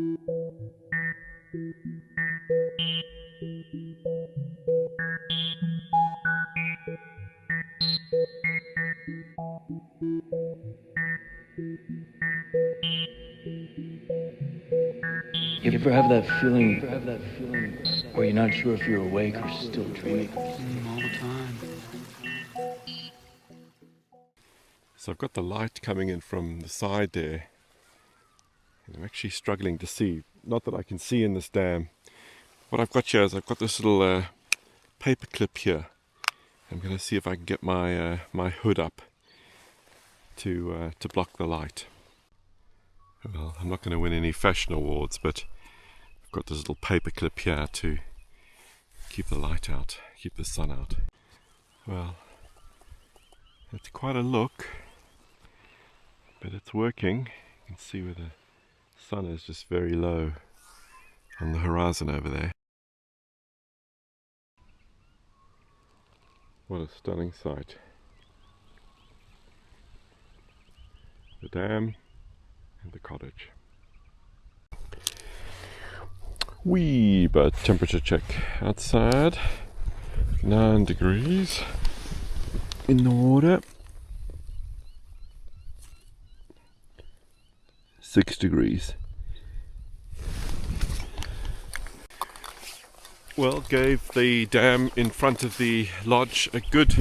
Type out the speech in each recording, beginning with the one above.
You ever have that feeling where you're not sure if you're awake or still dreaming? All the time. So I've got the light coming in from the side there, and I'm actually struggling to see. Not that I can see in this dam. What I've got here is I've got this little paper clip here. I'm going to see if I can get my my hood up to block the light. Well, I'm not going to win any fashion awards, but I've got this little paper clip here to keep the light out, keep the sun out. Well, it's quite a look, but it's working. You can see where the sun is just very low on the horizon over there. What a stunning sight. The dam and the cottage. Wee but temperature check outside. 9 degrees in the water. 6 degrees. Well, gave the dam in front of the lodge a good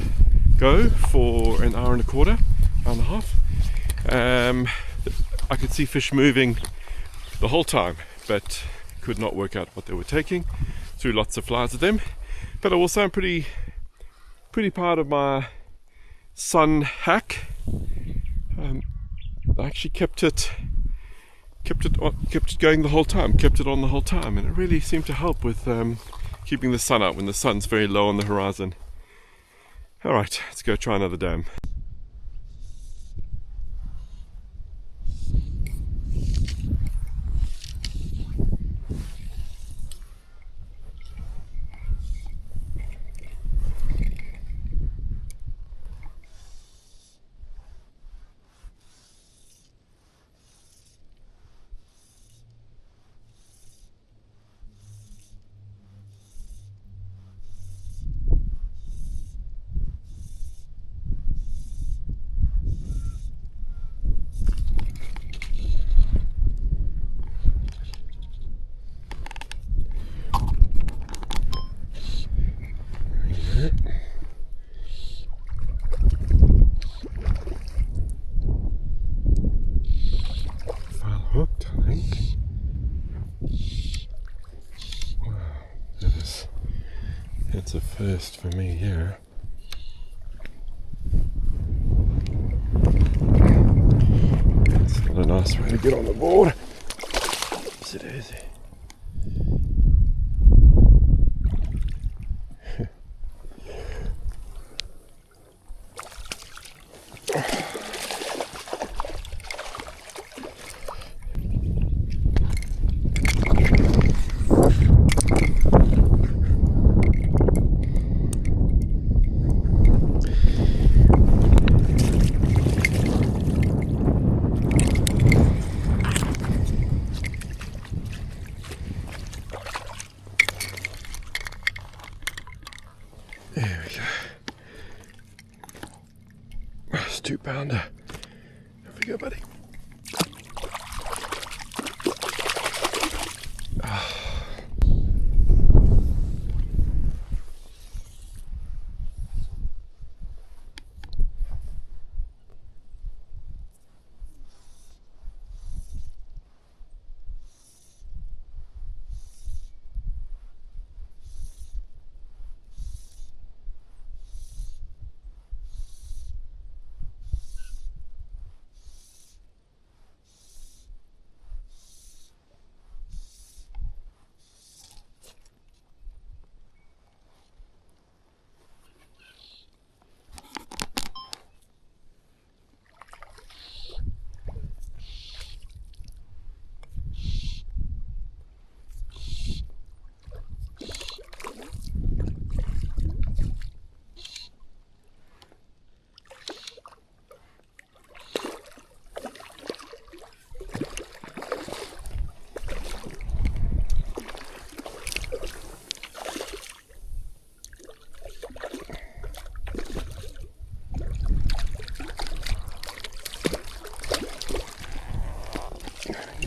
go for an hour and a quarter, hour and a half. I could see fish moving the whole time, but could not work out what they were taking. Threw lots of flies at them, but also I'm pretty proud of my sun hack. I actually kept it going the whole time, kept it on the whole time, and it really seemed to help with keeping the sun out when the sun's very low on the horizon. Alright, let's go try another dam. Hooked, I think. Wow, it's a first for me here. It's not a nice way to get on the board. Yes, it is. There we go. That's 2 pounder. There we go, buddy.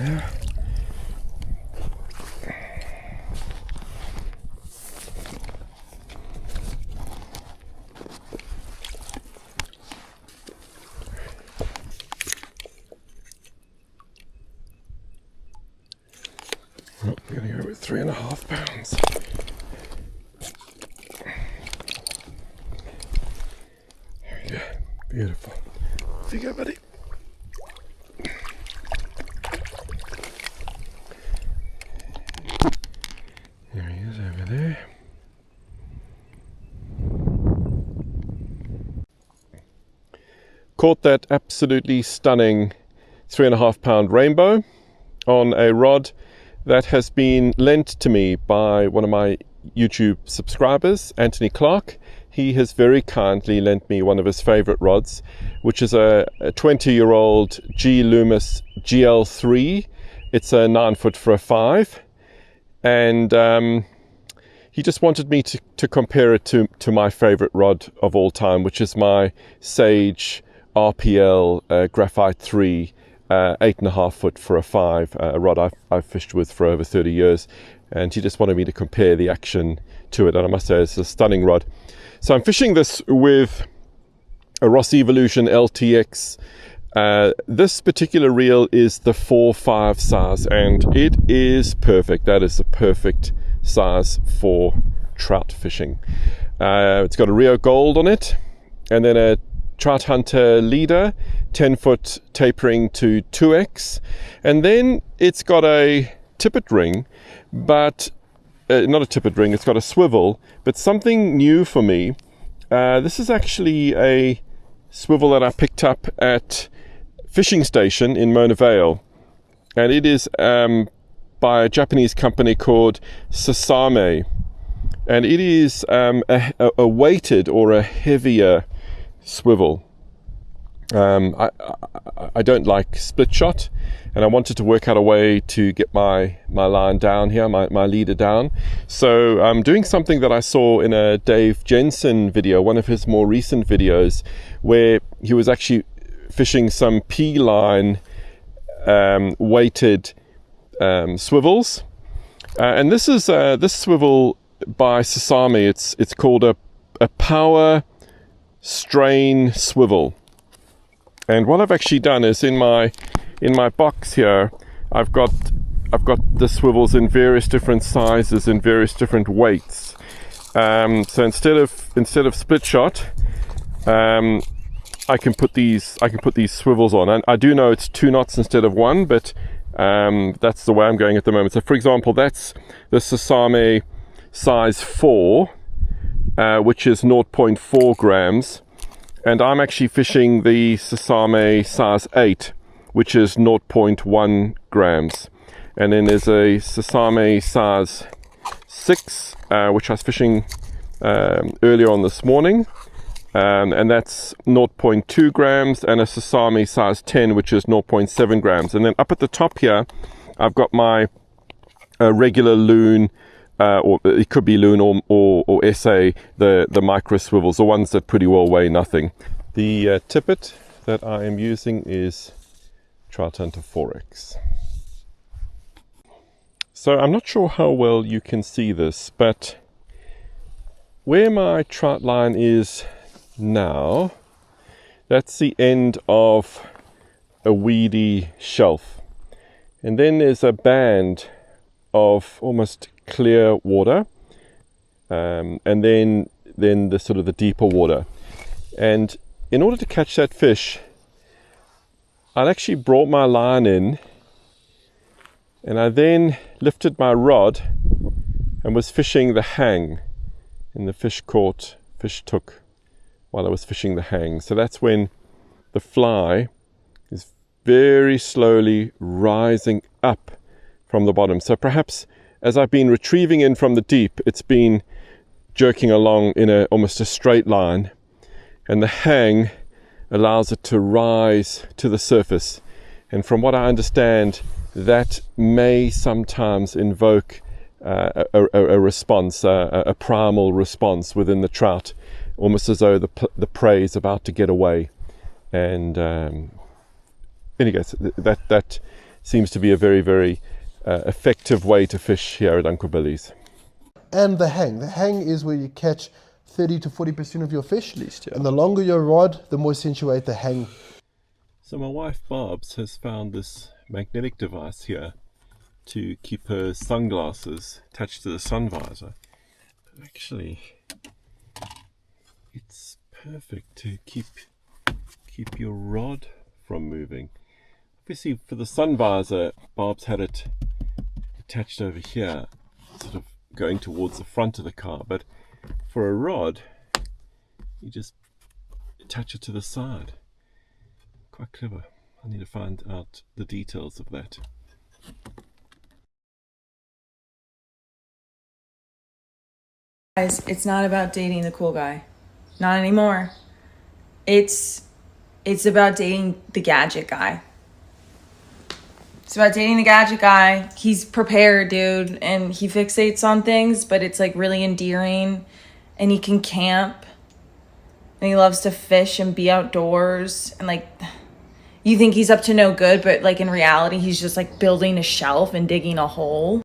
there. Oh, I'm going to go with 3.5 pounds. There we go. Beautiful. Off you go, buddy. There he is over there. Caught that absolutely stunning 3.5 pound rainbow on a rod that has been lent to me by one of my YouTube subscribers, Anthony Clark. He has very kindly lent me one of his favorite rods, which is a 20-year-old Loomis GL3. It's a 9-foot for a 5. And he just wanted me to compare it to my favorite rod of all time, which is my Sage RPL Graphite 3 8.5 foot for a 5, a rod I've fished with for over 30 years, and he just wanted me to compare the action to it, and I must say it's a stunning rod. So I'm fishing this with a Ross Evolution LTX. This particular reel is the 4.5 size, and it is perfect. That is the perfect size for trout fishing. It's got a Rio Gold on it, and then a Trout Hunter leader, 10-foot tapering to 2x, and then it's got a tippet ring, but not a tippet ring, it's got a swivel, but something new for me. This is actually a swivel that I picked up at fishing station in Mona Vale, and it is by a Japanese company called Sasame, and it is a weighted or a heavier swivel. I don't like split shot, and I wanted to work out a way to get my line down here, my leader down. So I'm doing something that I saw in a Dave Jensen video, one of his more recent videos, where he was actually fishing some P-line weighted swivels, and this is this swivel by Sasame. It's called a power strain swivel, and what I've actually done is in my box here I've got the swivels in various different sizes and various different weights. So instead of split shot, I can put these swivels on, and I do know it's 2 knots instead of 1, but that's the way I'm going at the moment. So for example, that's the Sasame size 4, which is 0.4 grams, and I'm actually fishing the Sasame size 8, which is 0.1 grams. And then there's a Sasame size 6, which I was fishing earlier on this morning, and that's 0.2 grams, and a Sasame size 10, which is 0.7 grams. And then up at the top here, I've got my regular loon, or it could be loon or SA, the micro swivels, the ones that pretty well weigh nothing. The tippet that I am using is Trout Hunter 4X. So I'm not sure how well you can see this, but where my trout line is now, that's the end of a weedy shelf, and then there's a band of almost clear water, and then the sort of the deeper water. And in order to catch that fish, I actually brought my line in, and I then lifted my rod and was fishing the hang, and the fish took while I was fishing the hang. So that's when the fly is very slowly rising up from the bottom. So perhaps as I've been retrieving in from the deep, it's been jerking along in almost a straight line, and the hang allows it to rise to the surface. And from what I understand, that may sometimes invoke a response, a primal response within the trout, almost as though the prey is about to get away. And anyways, seems to be a very, very effective way to fish here at Uncle Billy's. And the hang. The hang is where you catch 30 to 40% of your fish. At least, yeah. And the longer your rod, the more accentuate the hang. So my wife Barb's has found this magnetic device here to keep her sunglasses attached to the sun visor. Actually, it's perfect to keep your rod from moving. Obviously for the sun visor, Barb's had it attached over here, sort of going towards the front of the car, but for a rod, you just attach it to the side. Quite clever. I need to find out the details of that. Guys, it's not about dating the cool guy. Not anymore. It's about dating the gadget guy. It's about dating the gadget guy. He's prepared, dude, and he fixates on things, but it's like really endearing, and he can camp, and he loves to fish and be outdoors, and like you think he's up to no good, but like in reality he's just like building a shelf and digging a hole.